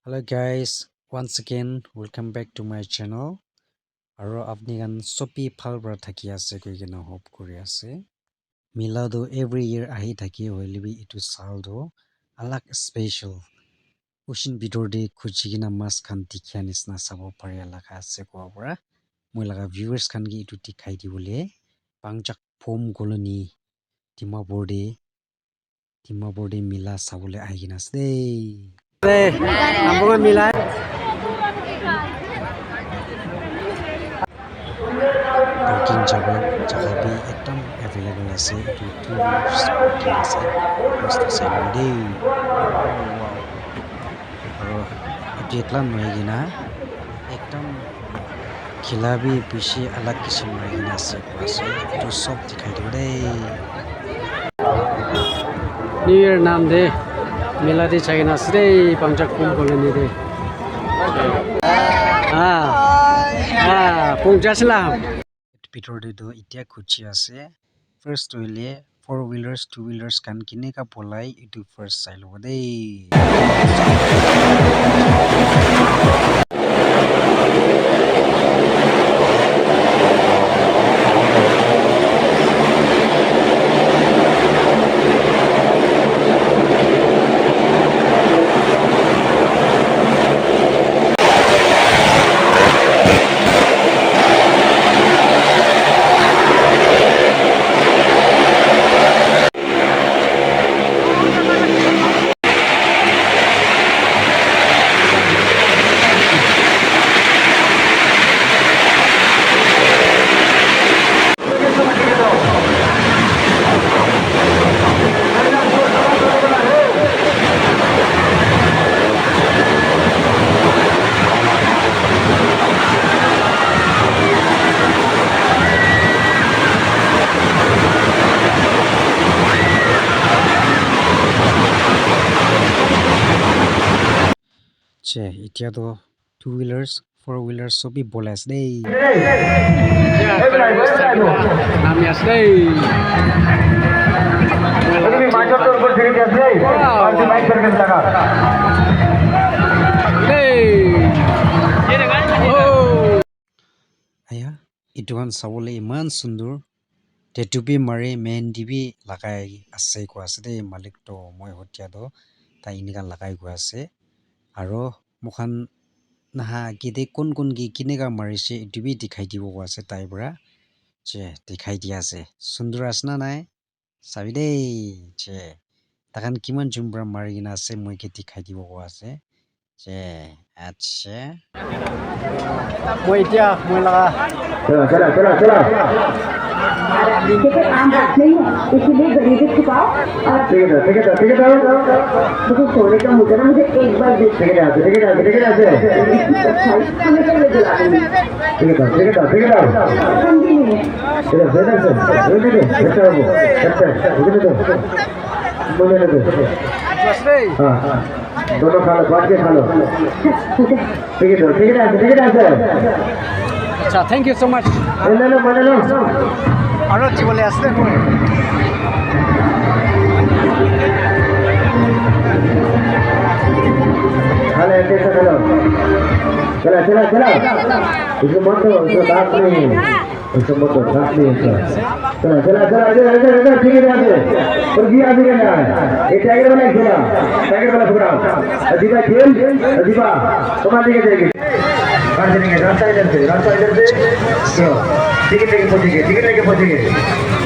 Hello guys, once again welcome back to my channel. Aro apni kan sopi phal bra thaki ase koi kena hope kuri ase. Mila do every year ahi thaki hoilibi itu sal do alag special. Ushin bidor de khuji kena mas khan dikhya nisna sabo pare laga ase ko bra. Moi laga viewers khan gi itu dikhai di bole Pangjak Foam Colony Dimapur de mila sabole ahi kena ase. Ambo mila parking jaga bi ekdam available ase itu two wheelers parking ase rasta side de aro etu ekla noi gina ekdam khila bi bishi alag kisam lai gina ase itu sob dikhai do de New Year nam de mila de chaina ase Pangjak Foam Colony de Pongjasalam Peter de do itia khuchi ase first toile four wheelers two wheelers kan kine ka polai itu first sailo de che itia do two wheelers four wheelers sobi bolas de nami asle তুমি মাইকের উপর ছেড়ে দিয়েছে আর তুমি Mike করে লাগা aya itu kan sabole iman sundur tetubi mare main dibi lagai ase ko ase de malik to moi hotia do ta inika lagai ko ase aro mukhan naha gide kon gi kinega marise itu bi dikhai dibo ko ase tai bra che dikhai dia ase sundur asna nai sabi de che takan kiman jumbra marigina ase moi ke dikhai dibo ko ase che acha moi dia moi laga चला देखिए काम बात नहीं है इसलिए गरीबी छुपाओ और ठीक है तो सोने का मुझे ना मुझे एक बार देख ठीक है ठीक है ठीक है समझी नहीं है दोनों खा लो बांट के खा लो ठीक है अच्छा थैंक यू सो मच ले लो aro chi bole asle चला इसको मत दो इसको दांत नहीं इसको मत दो दांत नहीं चला ठीक है और भी आगे ना ये टाइगर वाला फुकड़ा अजीबा खेल अजीबा तुम्हारे दिखे जाएगी काट देंगे रास्ता इधर से क्यों टिकट लेके पहुंचेंगे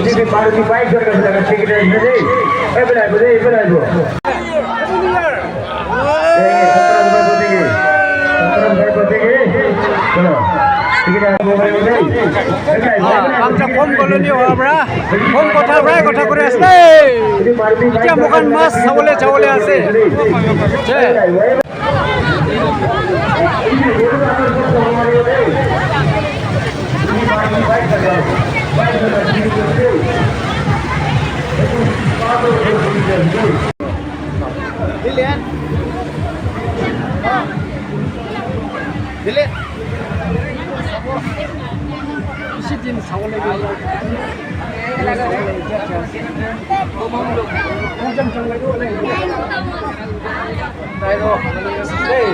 इसी भी मारुति बाइक कर लगा टिकट नहीं ए बेला Pangjak Foam Colony bra phone কথা করে আসলে এতিয়া মোকান মাছ চাবলে আছে che Dilen isi din sawale ge Hãy subscribe cho kênh Ghiền Mì Gõ để không bỏ lỡ những video hấp dẫn তাইৰো দেই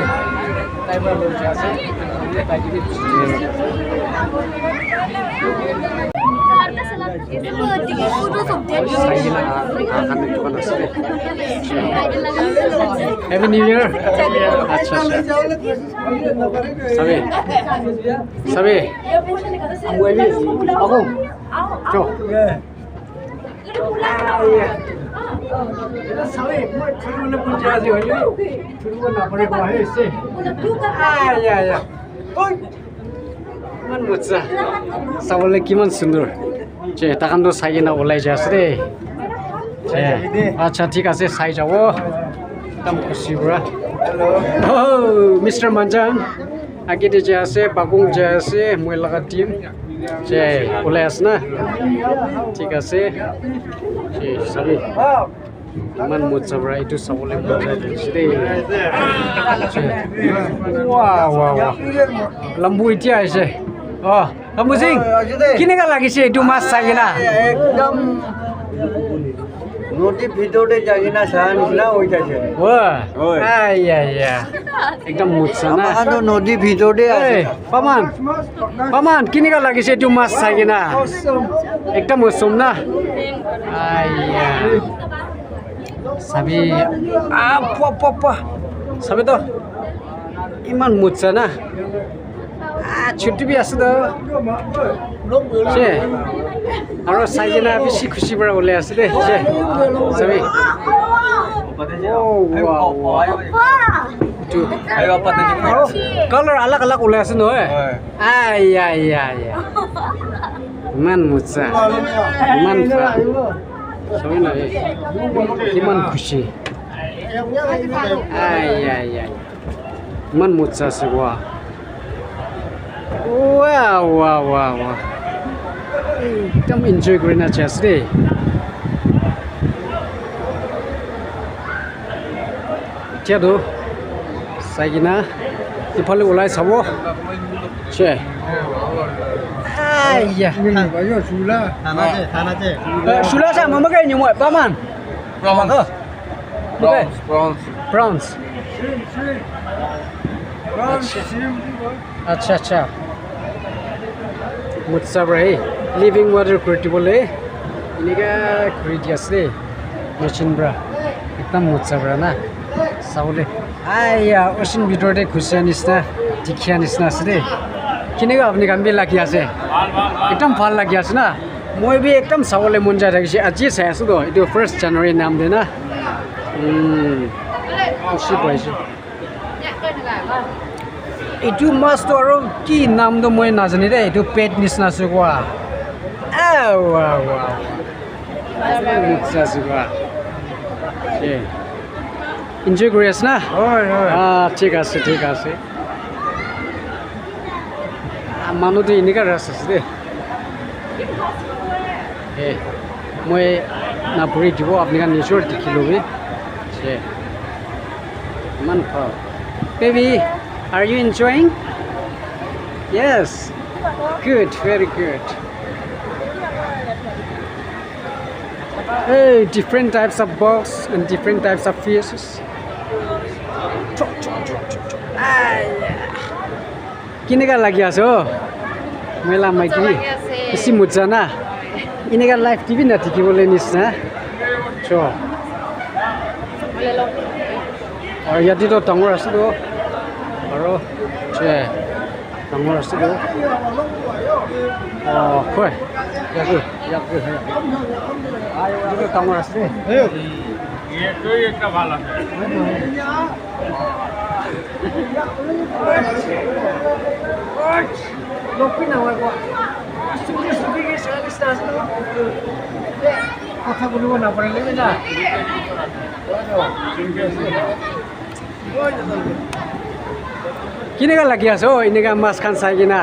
তাইৰ পৰা লৈ যোৱা আছে তাই যদি Happy New Year. अच्छा Sabi. Sabi. Aku. Cho. Sabi, moi thuru puja ji hoyo. Thuru na pare ko hai se. Ya ya. Oi. Man mucha. Sabole kiman sundur. Je takan to sai na olai jas re. আচ্ছা ঠিক আছে চাই যাব একদম খুশি পুরা mister মানজান আগেতে যে আছে বাগুং যে আছে মই লাগা টিম যে ওলাই আছে না ঠিক আছে চাবি ইমান মজা পুরা এইটো চাবলৈ মজা লাগিছে দেই লম্বু এতিয়া আহিছে লম্বু সিং কেনেকুৱা লাগিছে এইটো মাছ চাই কিনা একদম নদীর ভিতরে যাই না সারা নিচিনা হইতাছে একদম মুচ্ছা না আমারও নদীর ভিতরে আছে পামান পামান কেনেকুৱা লাগিছে এইটো মাছ চাই কিনা একদম মৌচুম না চাবি চাবি তো ইমান মুচ্ছা না ছুটি বি আছে তো আৰু চাই কিনা বেছি খুচি পৰা ওলাই আছে দেই চাবি কালাৰ আলাগ আলাগ ওলাই আছে নহয় ইমান মুচা ইমান চাবি না কিমান খুচি ইমান মুচা আছে একদম এনজয় কৰি নাচি আছে দেই এতিয়াতো চাই কিনা ইফালে ওলাই চাব চুলা চা মামাকে নিম মই পামান prawns আচ্ছা আচ্ছা মুচ্ছা পৰা লিভিং ৱাটাৰ কৰি দিবলৈ এনেকৈ কৰি দি আছে দেই মেচিন পৰা একদম মুচ্ছা পৰা না চাবলৈ অচিন ভিতৰতে খুচীয়া নিচিনা টিখিয়া নিচিনা আছে দেই কেনেকুৱা আপুনি কাম লাগি আছে একদম ভাল লাগি আছে না মই বি একদম চাবলৈ মন যায় থাকিছে আজি চাই আছোঁ তো এইটো 1 জানুৱাৰী নাম দে না খুচি পাইছোঁ এইটো মাছটো আৰু কি নামটো মই নাজানি দেই এইটো পেট নিচিনা আছে কোৱা এনজয় কৰি আছে না ঠিক আছে ঠিক আছে মানুহটো এনেকুৱা ৰাস আছে দেই মই নাপৰি দিব আপোনাক নিজৰ দেখি ল'বি ইমান ভাল baby Are you enjoying? Yes. Good, very good. Hey, different types of bugs and different types of fishes. Keneqa lagi aso? Mela maiki. Isi mujana. Ineqa live TV na tikibole nisna. Cho. Aur yati to tangor ase to. আৰু ডাঙৰ আছে হয় ডাঙৰ আছে কথা বলিব নাপাৰিলে না কেনেকুৱা লাগি আছে এনেকুৱা মাছ খান চাই কিনা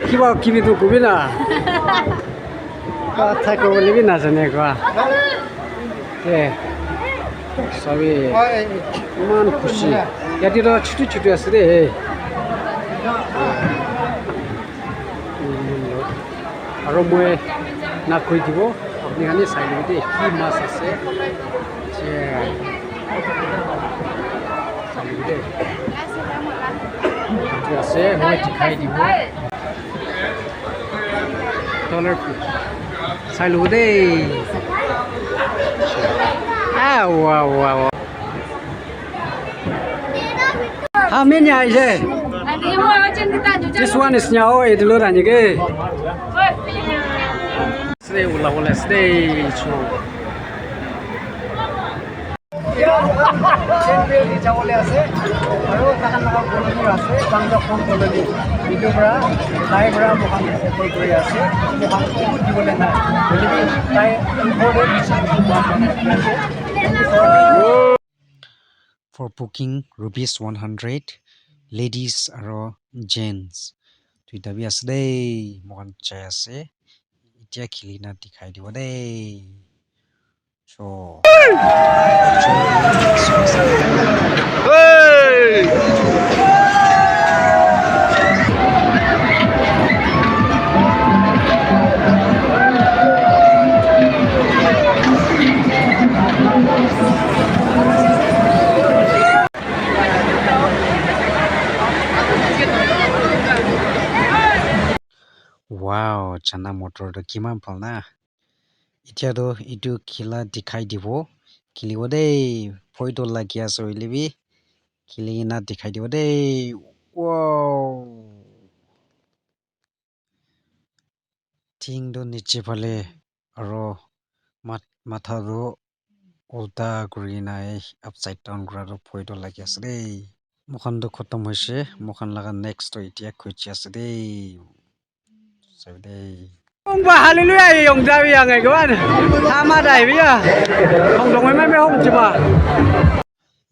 কিবা কিবিটো কবি না কথা ক'বলৈ বি নাজানে কোৱা চবেই ইমান খুচি ইয়াতেতো ছুটি ছুটি আছে দেই আৰু মই নাক কৈ দিব আপুনি খালি চাই দিব দেই কি মাছ আছে দে এইটো আছে মই দেখাই দিব কালাৰফুল চাই ল'ব দেই wow. How many is it? This one is now it look like it. Stay ula stay so. Champion di jawole ase aru takan laga boloni ase bangda phone boloni video bra live bra mohan koi kori ase mohan ko dibole na boloni tai For booking rupees 100 ladies aro gents tuita bi ase dei mohan chai ase itia khilina dikhai dibo dei so wow chana motor to kiman palna itia do itu khila dikhai dibo khilibo dei photo lagi ase hoilebi khilina dikhai dibo dei wow ting do niche phale aro matha do ulta kurina upside down kura do photo lagi ase dei mokhan do khotom hoise mokhan laga next to itia khochi ase dei sabdei Ông bà hallelujah ông ra bây giờ ngày các bạn tha ma đại bây giờ không đồng mấy không chứ mà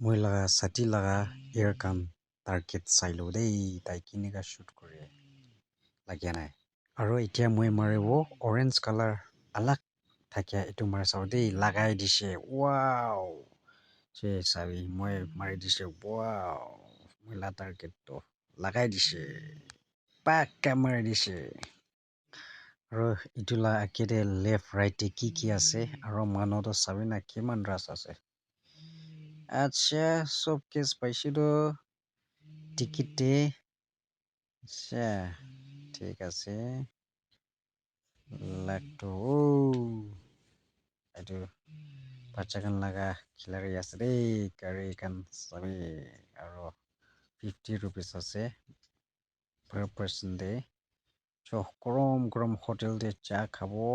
moi laga sati laga air kan target sailo dei tai kini ga shoot kore lagya nai aro itia moi marebo orange color alak thakya etu mar saw dei lagai dise wow che sabi moi mari dise wow moi la target to lagai dise pakka mari dise aro itula akede left right te ki ase aro mano to sabina kiman ras ase acha sob case paise do ticket te acha ঠিক আছে lakto itu baca kan laga khilari ase dei gari kan sabi aro 50 rupees ase per person de cho korom hotel de cha khabo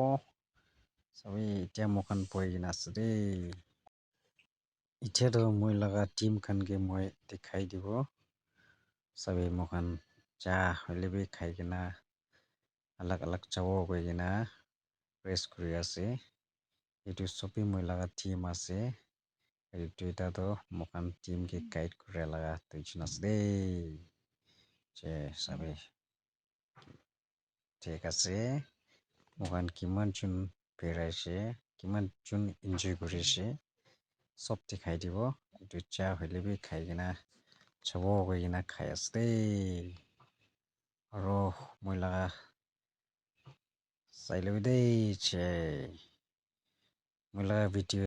sabi itia mokan poi gina ase dei itia do moi laga team kan ge moi dikhai dibo sabi mokan cha hoilebi khai gina alag chawo koi gina rest kuri ase itu sopi moi laga team ase itu eta to mokan team ke guide kure laga tuichun ase dei che sabi ঠিক আছে mokan kiman chun beraise kiman chun enjoy korise sob dikhai dibo itu cha hoilebi khai gina chawo koi gina khai ase dei aro moi laga sailo dei che moi laga video